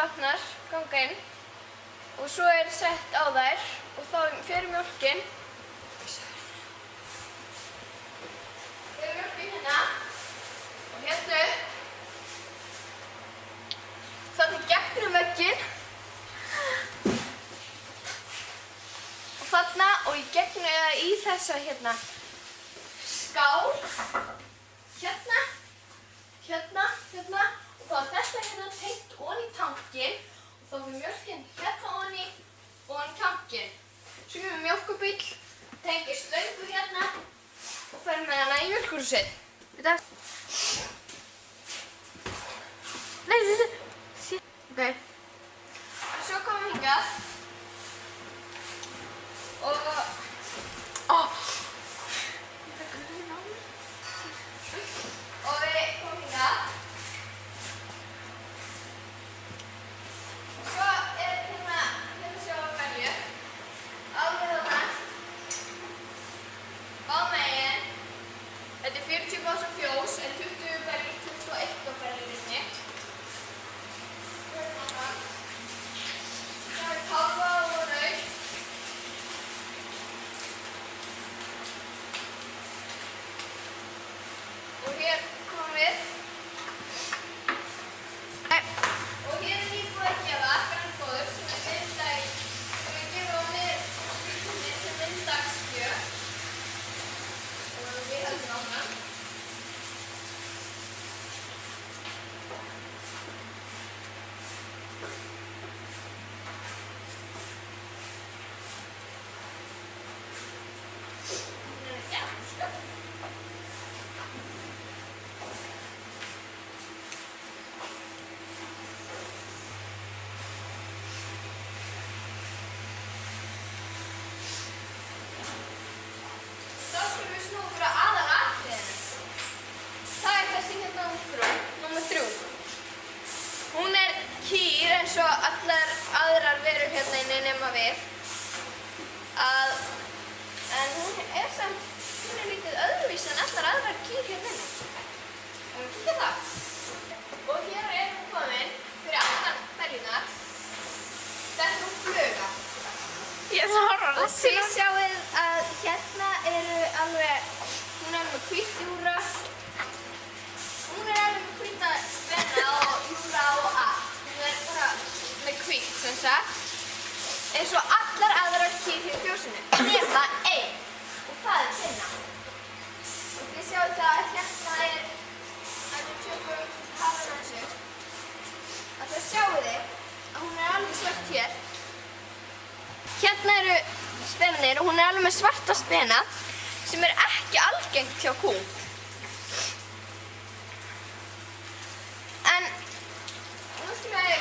látnar ganga inn og svo sett á þær og þá fer mjólkin. Fer mjólkin hérna og hérna upp. Þannig gegnum vegginn og þarna og í gegnum eða í þessa hérna skál. Hérna, hérna, hérna og þá þetta hérna tengt ofan í tankinn og þá fyrir mjölkinn hérna ofan í tankinn. Svo kemur mjólkurbíll, tengir slöngu hérna og fer með hana í mjólkurhúsið. Nei, þetta. Ok. Svo komum við hingað og við komum hingað. Svo hérna sjá belju. Alveg þarna. Báðmegin. Þetta 40 básar fjós en 20 belju, 21 belju minni. Kálfa og rauð. Og hér komum við. Og hér nýbúið að gefa grænfóður sem myndag, sem gefa á niður sem myndagsgjöf. Og við höldum áfram. Hún kýr eins og allar aðrar verur hérna inni nema við. En hún samt lítið öðruvísi en allar aðrar kýr hérna inni. Við kíkja það. Og hér hún komin fyrir aftan beljunar. Þetta hún fluga. Og þið sjáið að hérna alveg, hún með hvítt júra. Hún alveg með hvíta spenna og júra og allt. Hún bara með hvítt sem sagt. Eins og allar aðrar kýr hér í fjósinu. Nema ein. Og það Tinna. Og þið sjáið það að hérna við tökum hafðan þessu. Að það sjáið þið að hún alveg svart hér. Hérna spenarnir og hún alveg með svarta spena sem ekki algengt hjá kú. En nú skulum við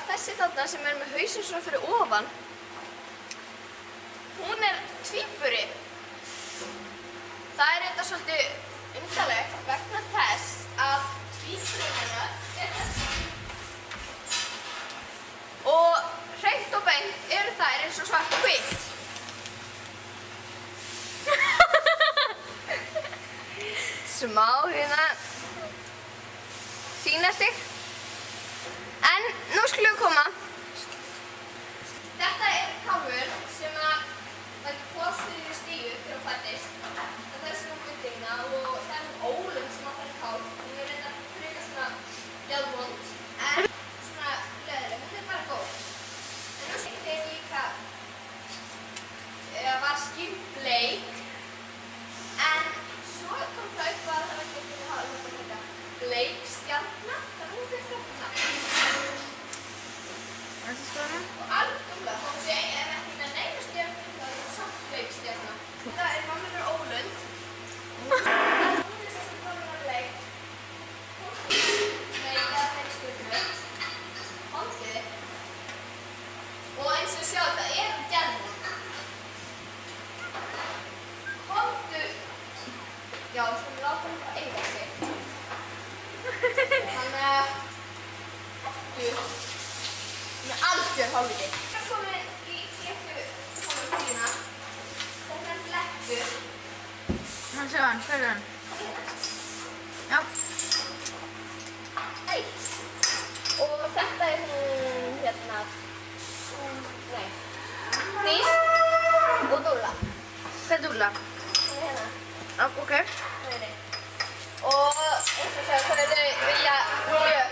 þessi þarna sem með hausinn svona fyrir ofan, hún tvíburi. Það þetta svolítið undarlegt vegna þess að tvíburinn hennar þessi. Og hreint og beint þær eins og svart og hvítt. Smá hérna sýna sig. En nú skulum við koma. Þetta kálfur sem var klostið í stíu fyrir að fæddist. Það sem hún myndina og það ólund sem að það kálf. Hún reynda frekar svona jálvond. En svona leðileg, hún bara góð. En nú skulum við líka var skýrbleik. En svo kom það upp að það var ekki að hafa þetta bleik stjarna. Það fáviti. Það er komin í tíuna. Þetta er blettur. Hann sjá hann, hvað er hann? Já. Nei. Og þetta er hún hérna. Nei. Dís og Dúlla. Þetta er Dúlla. Hún er hérna. Já, ok. Og eins og þau vilja mjög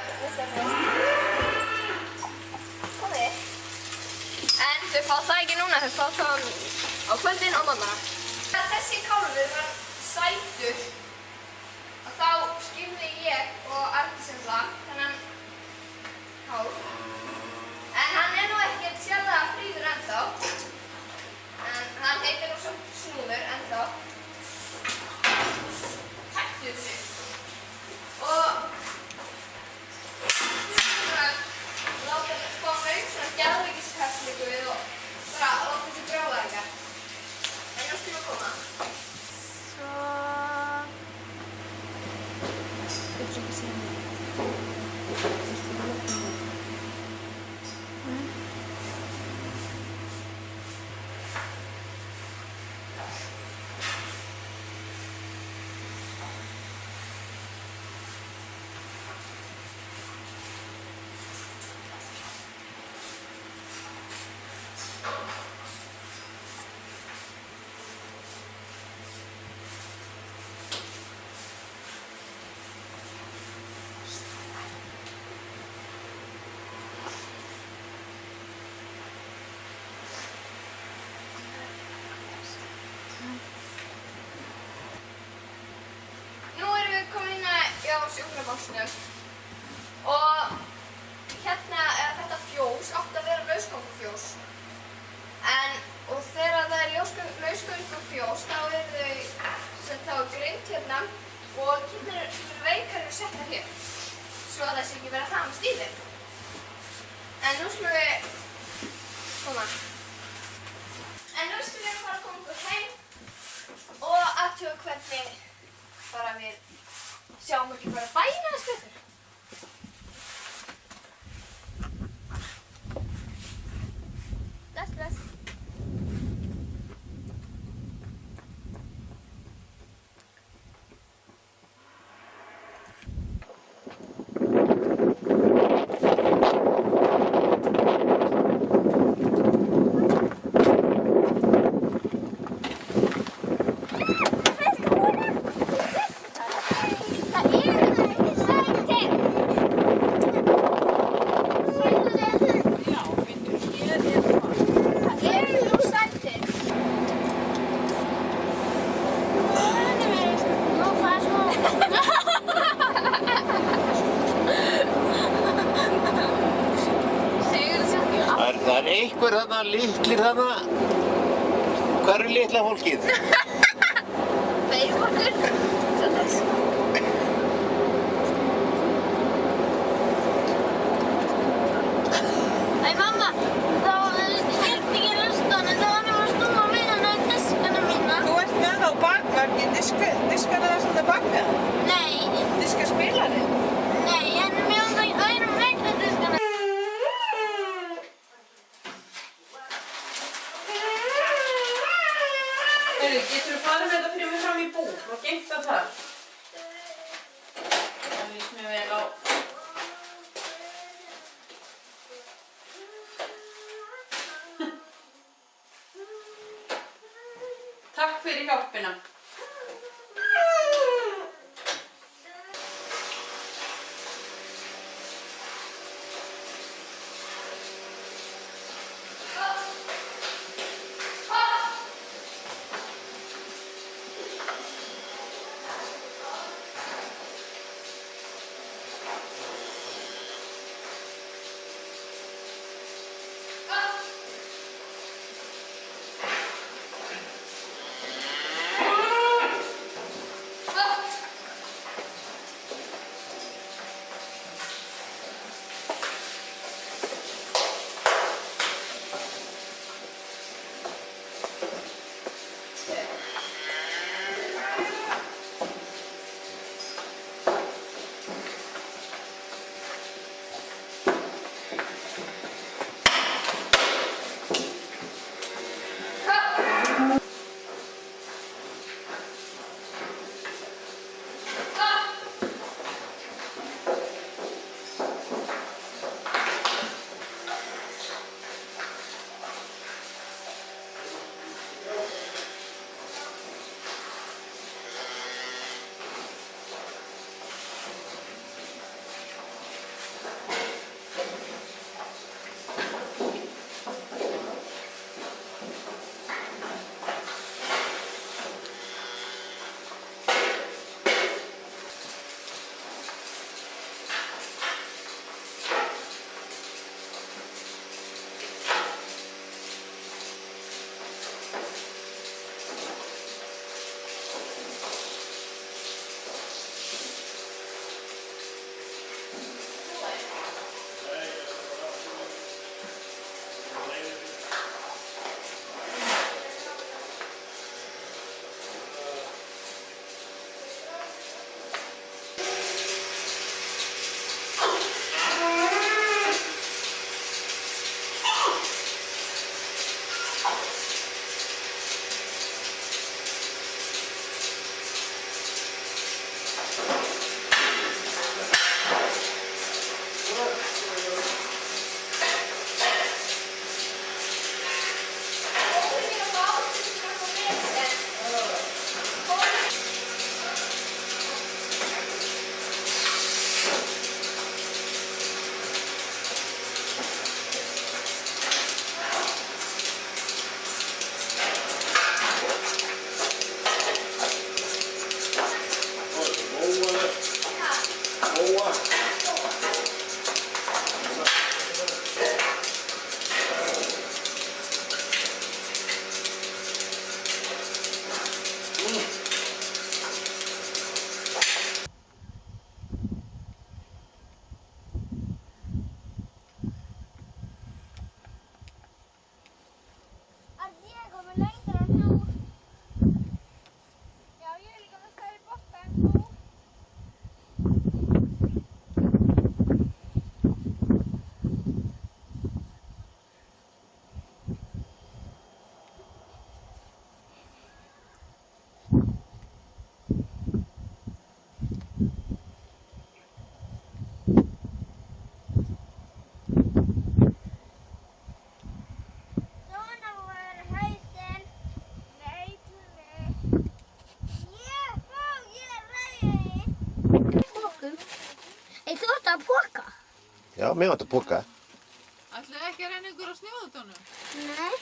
komið. En þau fá það ekki núna, þau fá það á kvöldin og morgnana. Þegar þessi kálfur var sætur og þá skýrði ég og Arndísella þennan kálf. En hann er nú ekkert sérlega fríður ennþá. En hann heitir nú svo Snúður ennþá. Og bara láta þetta fá raun svona geðveikishefningu og bara láta þessu brjóða eitthvað. En nú skulum við koma. Svo... Ég vil ekki segja mér. Nú erum við komin inn á sjúkrabásnum og hérna er þetta fjós, átti að vera lausgöngufjós. Og þegar það er lausgöngufjós þá er grind hérna og kýrnar sem eru veikar eru settar hér svo að þessi ekki vera að hamast í þeim. En nú skulum við koma. En nú skulum við fara að koma okkur heim og athuga hvernig bara við sjáum ekki bara bæinn aðeins betur. Bless. Það er einhver þarna, litlir þarna. Hvar er litla fólkið? Feirfólkur. Svo þess. Æ, mamma, þá skildi ekki rustan, en það var nefnilega snúa við hann á diskana mína. Þú ert með það á bakverki, diskana það sem það bakveða? Nei, Diskaspilarinn? nei, en mér var það öðrum reynda diskana. Getur þú farið með þetta fyrir mig fram í búr og geymt það þar? Það líst mér vel á. Takk fyrir hjálpina. Já, mér vantar poka. Ætlaðu ekki að reyna ykkur á snjóðutónum? Nei.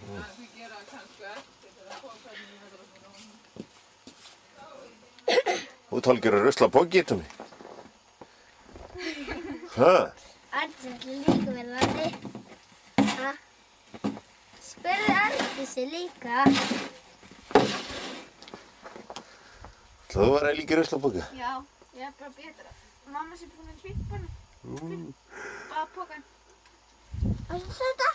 Það gera kannski eftir þegar pókarnir eru að Þú tólkir að rusla poki, Tómi. Hæ? Arndís líka vel að þig. Spurði Arndísi líka. Þú var að líka rusla poka? Já, ég er bara betra. Mamma sé búin að klippa hana. Bara pokan. Og svo þetta.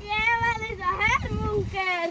Ég var líka hörmungur.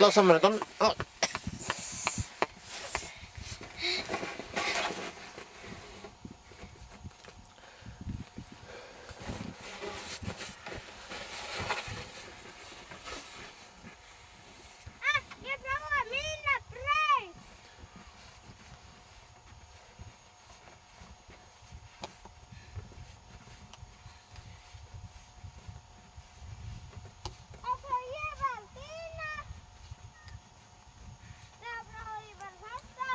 blasa mér þetta. Ég prófa mína brauð. Og svo ég var þína. Það prófa ég bara þetta.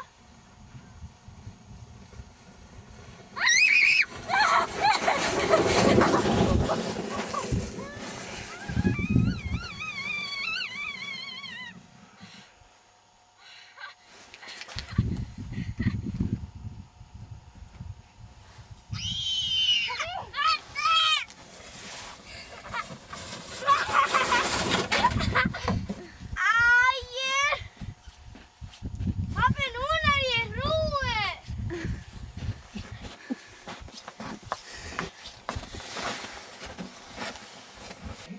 Pabbi, núna er ég hrúið.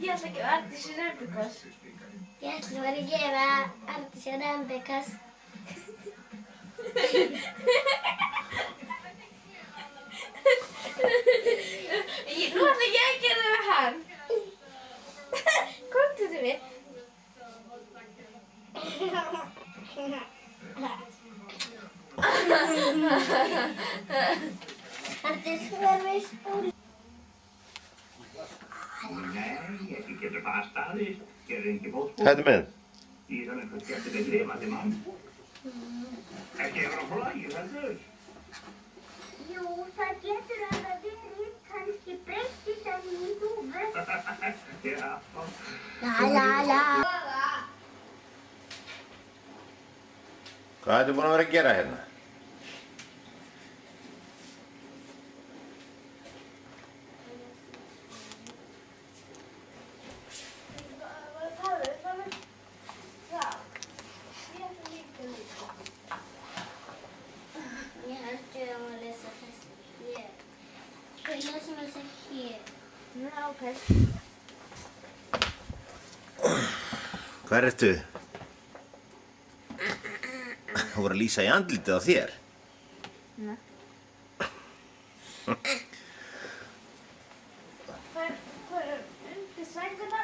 Ég ætla ekki að Arndísi rembikos. Ég ætla að vera að gefa Arndísi rembikos. Nú ætla ég að gera það með hann. Komdu til mig. Arndís, hver veist þú? Nei, ekki getur bara staðist. Ég er ekki fótspor. Hættu með. Í þannig að getur þið lifandi mann. Ekki hefur á flagi, heldur. Jú, það getur alveg verið. Kannski breytist það í húfu. Já. La. Hvað ertu búin að vera að gera hérna? Ég held ég að lesa þessi hér. Ég lesa þessi hér. Já, ok. Hver ertu? Það voru að lýsa í andlitið á þér. Hvar er undir sænguna?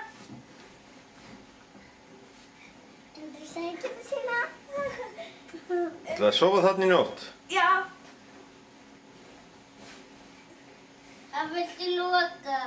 Undir sænguna sína. Ætlaðu að sofa þarna í nótt? Já. Það viltu loka.